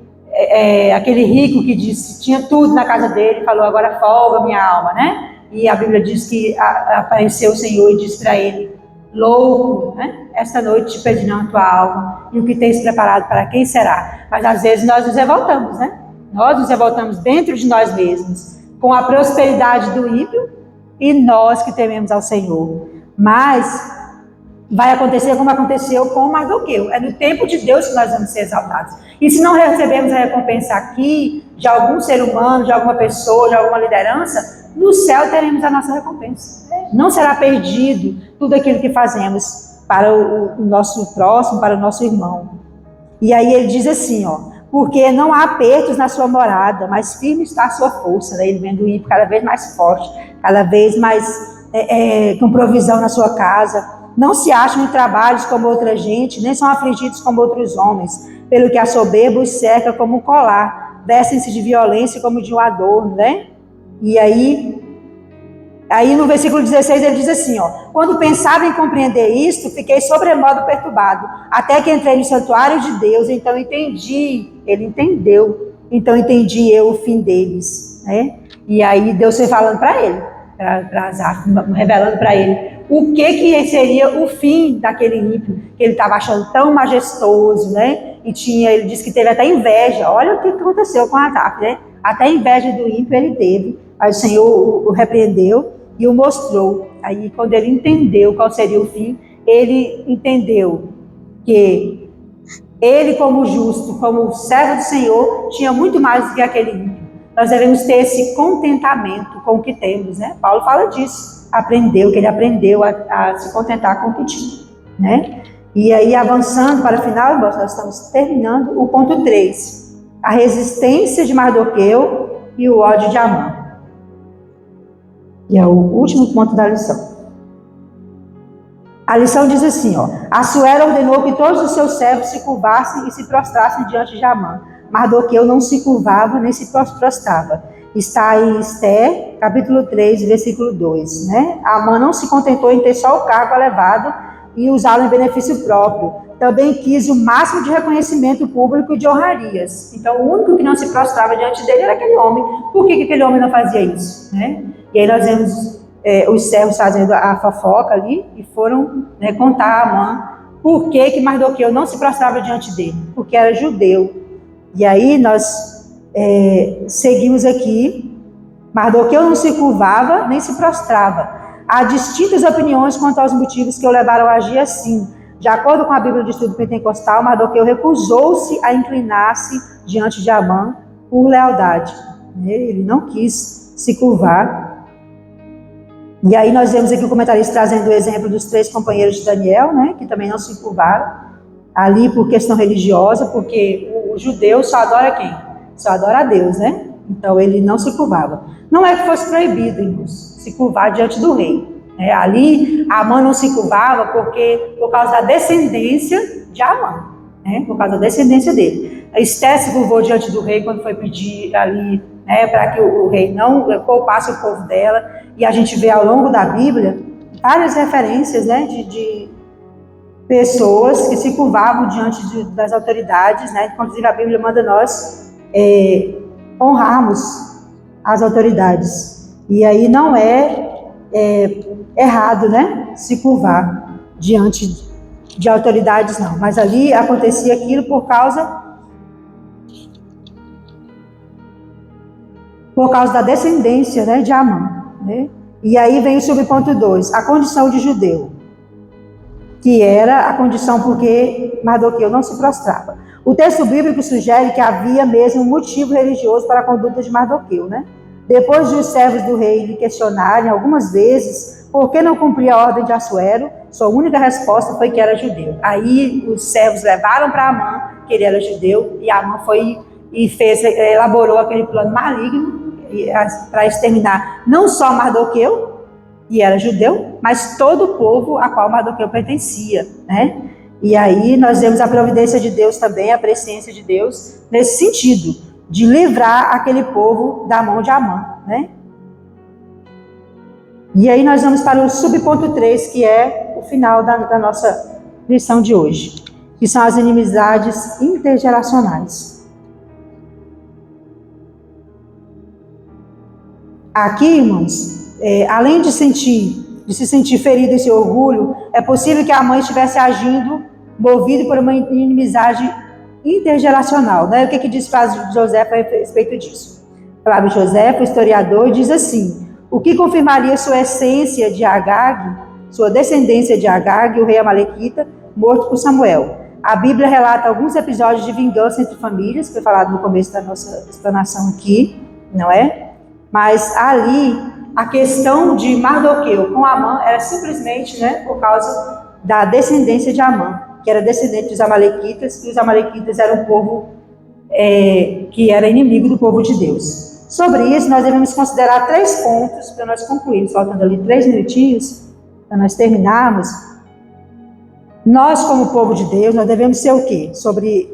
rico que disse, tinha tudo na casa dele, falou, agora folga minha alma, né? E a Bíblia diz que apareceu o Senhor e disse para ele, louco, né? Esta noite te pedirão a tua alma, e o que tens preparado para quem será? Mas às vezes nós nos revoltamos, né? Nós nos revoltamos dentro de nós mesmos, com a prosperidade do ímpio, e nós que tememos ao Senhor. Mas vai acontecer como aconteceu com Mardoqueu. É no tempo de Deus que nós vamos ser exaltados. E se não recebemos a recompensa aqui, de algum ser humano, de alguma pessoa, de alguma liderança, no céu teremos a nossa recompensa. Não será perdido tudo aquilo que fazemos para o nosso próximo, para o nosso irmão. E aí ele diz assim, porque não há apertos na sua morada, mas firme está a sua força. Daí ele vendo o ímpio cada vez mais forte, cada vez mais com provisão na sua casa. Não se acham em trabalhos como outra gente, nem são afligidos como outros homens, pelo que a soberba os cerca como um colar, vestem-se de violência como de um adorno, né? E aí no versículo 16 ele diz assim, quando pensava em compreender isto, fiquei sobremodo perturbado, até que entrei no santuário de Deus, então entendi, ele entendeu, então entendi eu o fim deles, né? E aí Deus foi falando para ele, para Asaf, revelando para ele, o que seria o fim daquele ímpio, que ele estava achando tão majestoso, né? E ele disse que teve até inveja. Olha o que aconteceu com Asaf, né? Até inveja do ímpio ele teve. Aí o Senhor o repreendeu e o mostrou. Aí quando ele entendeu qual seria o fim, ele entendeu que ele, como justo, como servo do Senhor, tinha muito mais do que aquele ímpio. Nós devemos ter esse contentamento com o que temos, né? Paulo fala disso. Que ele aprendeu a se contentar com o que tinha, né? E aí, avançando para o final, nós estamos terminando o ponto 3. A resistência de Mardoqueu e o ódio de Amã. E é o último ponto da lição. A lição diz assim, Assuero ordenou que todos os seus servos se curvassem e se prostrassem diante de Amã. Mardoqueu não se curvava nem se prostrava. Está em Esther, capítulo 3, versículo 2, né? Amã não se contentou em ter só o cargo elevado e usá-lo em benefício próprio. Também quis o máximo de reconhecimento público e de honrarias. Então, o único que não se prostrava diante dele era aquele homem. Por que aquele homem não fazia isso, né? E aí nós vemos os servos fazendo a fofoca ali e foram, né, contar a Amã por que Mardoqueu não se prostrava diante dele. Porque era judeu. E aí nós seguimos aqui. Mardoqueu não se curvava nem se prostrava. Há distintas opiniões quanto aos motivos que o levaram a agir assim. De acordo com a Bíblia de Estudo Pentecostal, Mardoqueu recusou-se a inclinar-se diante de Amã por lealdade. Ele não quis se curvar. E aí nós vemos aqui o comentarista trazendo o exemplo dos 3 companheiros de Daniel, né, que também não se curvaram ali por questão religiosa, porque o judeu só adora quem? Só adora a Deus, né? Então ele não se curvava. Não é que fosse proibido, irmãos, se curvar diante do rei. Ali Amã não se curvava por causa da descendência de Amã, né? Por causa da descendência dele. A Esther se curvou diante do rei quando foi pedir ali, né, para que o rei não poupasse o povo dela. E a gente vê ao longo da Bíblia várias referências, né, de pessoas que se curvavam diante das autoridades, né? Inclusive a Bíblia manda nós honrarmos as autoridades. E aí não é errado, né, se curvar diante de autoridades, não. Mas ali acontecia aquilo por causa da descendência, né, de Amã, né? E aí vem o subponto 2, a condição de judeu. que era a condição porque Mardoqueu não se prostrava. O texto bíblico sugere que havia mesmo um motivo religioso para a conduta de Mardoqueu, né? Depois de os servos do rei lhe questionarem algumas vezes por que não cumpria a ordem de Assuero, sua única resposta foi que era judeu. Aí os servos levaram para Amã que ele era judeu, e Amã foi e elaborou aquele plano maligno para exterminar não só Mardoqueu, que era judeu, mas todo o povo a qual Mardoqueu pertencia, né? E aí nós vemos a providência de Deus também, a presciência de Deus, nesse sentido, de livrar aquele povo da mão de Amã, né? E aí nós vamos para o subponto 3, que é o final da nossa lição de hoje, que são as inimizades intergeracionais. Aqui, irmãos, além de se sentir ferido em seu orgulho, é possível que a mãe estivesse agindo movido por uma inimizade intergeracional, né? O que diz Flávio José a respeito disso? Flávio José, o historiador, diz assim: o que confirmaria sua essência de Agag, sua descendência de Agag, o rei amalequita, morto por Samuel. A Bíblia relata alguns episódios de vingança entre famílias, que foi falado no começo da nossa explanação aqui, não é? Mas ali, a questão de Mardoqueu com Amã era simplesmente, né, por causa da descendência de Amã, que era descendente dos amalequitas, e os amalequitas eram um povo que era inimigo do povo de Deus. Sobre isso, nós devemos considerar 3 pontos para nós concluirmos, faltando ali 3 minutinhos, para nós terminarmos. Nós, como povo de Deus, nós devemos ser o quê? Sobre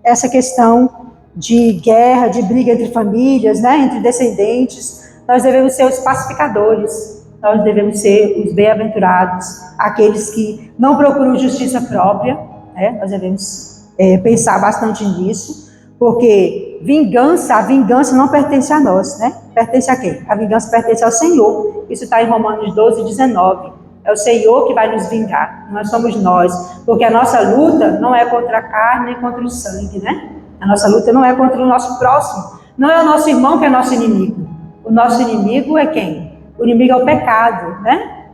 essa questão de guerra, de briga entre famílias, né, entre descendentes, nós devemos ser os pacificadores, nós devemos ser os bem-aventurados, aqueles que não procuram justiça própria, né, nós devemos pensar bastante nisso, porque a vingança não pertence a nós, né? Pertence a quem? A vingança pertence ao Senhor. Isso está em Romanos 12, 19. É o Senhor que vai nos vingar, não somos nós, porque a nossa luta não é contra a carne nem contra o sangue, né? A nossa luta não é contra o nosso próximo, não é o nosso irmão que é nosso inimigo. O nosso inimigo é quem? O inimigo é o pecado, né?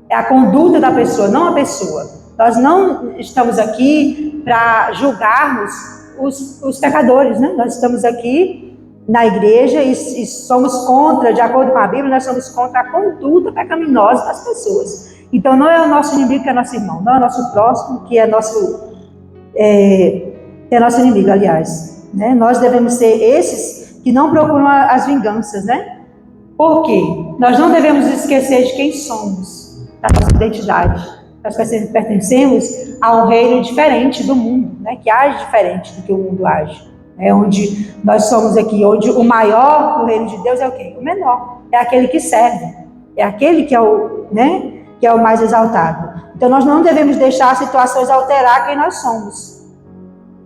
É a conduta da pessoa, não a pessoa. Nós não estamos aqui para julgarmos os pecadores, né? Nós estamos aqui na igreja e somos contra, de acordo com a Bíblia, nós somos contra a conduta pecaminosa das pessoas. Então não é o nosso inimigo que é nosso irmão, não é o nosso próximo que é nosso inimigo, aliás, né? Nós devemos ser esses que não procuram as vinganças, né? Por quê? Nós não devemos esquecer de quem somos, da nossa identidade. Nós pertencemos a um reino diferente do mundo, né? Que age diferente do que o mundo age. Onde nós somos aqui, onde o maior do reino de Deus é o quê? O menor. É aquele que serve. É aquele que é o mais exaltado. Então nós não devemos deixar as situações alterar quem nós somos.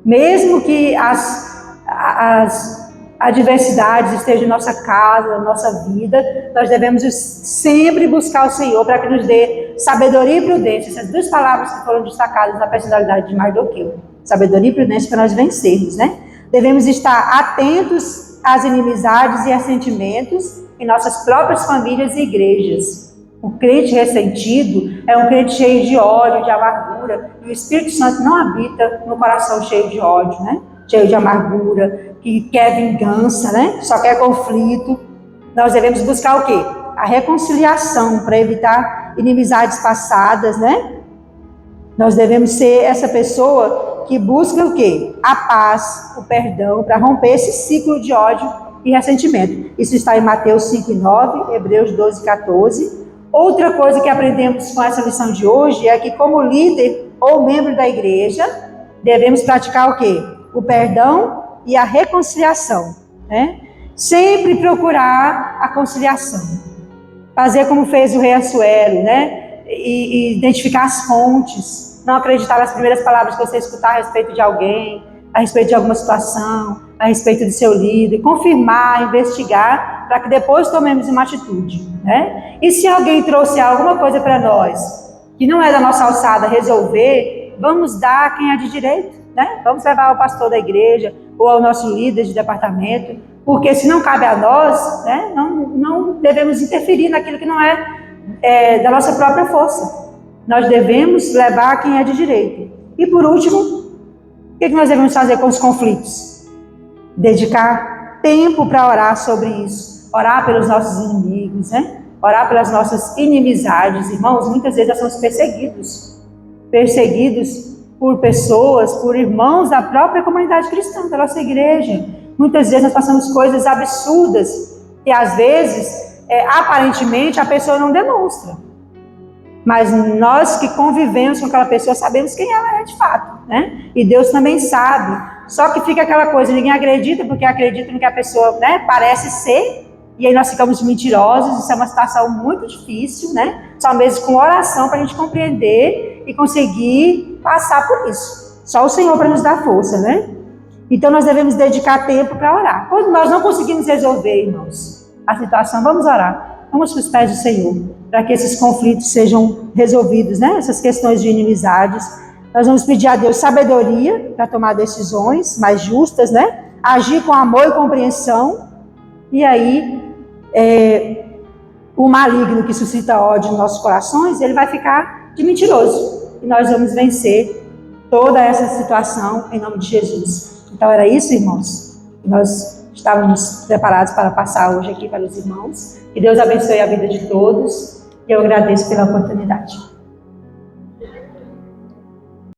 Mesmo que as adversidades estejam em nossa casa, na nossa vida, nós devemos sempre buscar o Senhor para que nos dê sabedoria e prudência. Essas 2 palavras que foram destacadas na personalidade de Mardoqueu. Sabedoria e prudência para nós vencermos, né? Devemos estar atentos às inimizades e ressentimentos em nossas próprias famílias e igrejas. O crente ressentido é um crente cheio de ódio, de amargura, e o Espírito Santo não habita no coração cheio de ódio, né? Cheio de amargura, que quer vingança, né? Só quer conflito. Nós devemos buscar o quê? A reconciliação, para evitar inimizades passadas, né? Nós devemos ser essa pessoa que busca o quê? A paz, o perdão, para romper esse ciclo de ódio e ressentimento. Isso está em Mateus 5:9, Hebreus 12:14. Outra coisa que aprendemos com essa lição de hoje é que, como líder ou membro da igreja, devemos praticar o quê? O perdão e a reconciliação, né? Sempre procurar a conciliação. Fazer como fez o rei Assuero, né? E identificar as fontes. Não acreditar nas primeiras palavras que você escutar a respeito de alguém, a respeito de alguma situação, a respeito do seu líder. Confirmar, investigar, para que depois tomemos uma atitude, né? E se alguém trouxer alguma coisa para nós, que não é da nossa alçada resolver, vamos dar a quem é de direito, né? Vamos levar ao pastor da igreja, ou ao nosso líder de departamento, porque se não cabe a nós, né, não devemos interferir naquilo que não é da nossa própria força. nós devemos levar quem é de direito. E por último, o que nós devemos fazer com os conflitos? Dedicar tempo para orar sobre isso. Orar pelos nossos inimigos, né? Orar pelas nossas inimizades. Irmãos, muitas vezes nós somos perseguidos. Perseguidos por pessoas, por irmãos da própria comunidade cristã, da nossa igreja. Muitas vezes nós passamos coisas absurdas que às vezes, aparentemente, a pessoa não demonstra. Mas nós que convivemos com aquela pessoa sabemos quem ela é de fato, né? E Deus também sabe. Só que fica aquela coisa, ninguém acredita porque acredita no que a pessoa, né, parece ser. E aí nós ficamos mentirosos, isso é uma situação muito difícil, né? Só mesmo com oração para a gente compreender e conseguir passar por isso. Só o Senhor para nos dar força, né? Então nós devemos dedicar tempo para orar. Quando nós não conseguimos resolver, irmãos, a situação, vamos orar. Vamos para os pés do Senhor, para que esses conflitos sejam resolvidos, né? Essas questões de inimizades. Nós vamos pedir a Deus sabedoria para tomar decisões mais justas, né? Agir com amor e compreensão. E aí, o maligno que suscita ódio nos nossos corações, ele vai ficar de mentiroso. E nós vamos vencer toda essa situação em nome de Jesus. Então era isso, irmãos. Nós estávamos preparados para passar hoje aqui para os irmãos. Que Deus abençoe a vida de todos. E eu agradeço pela oportunidade.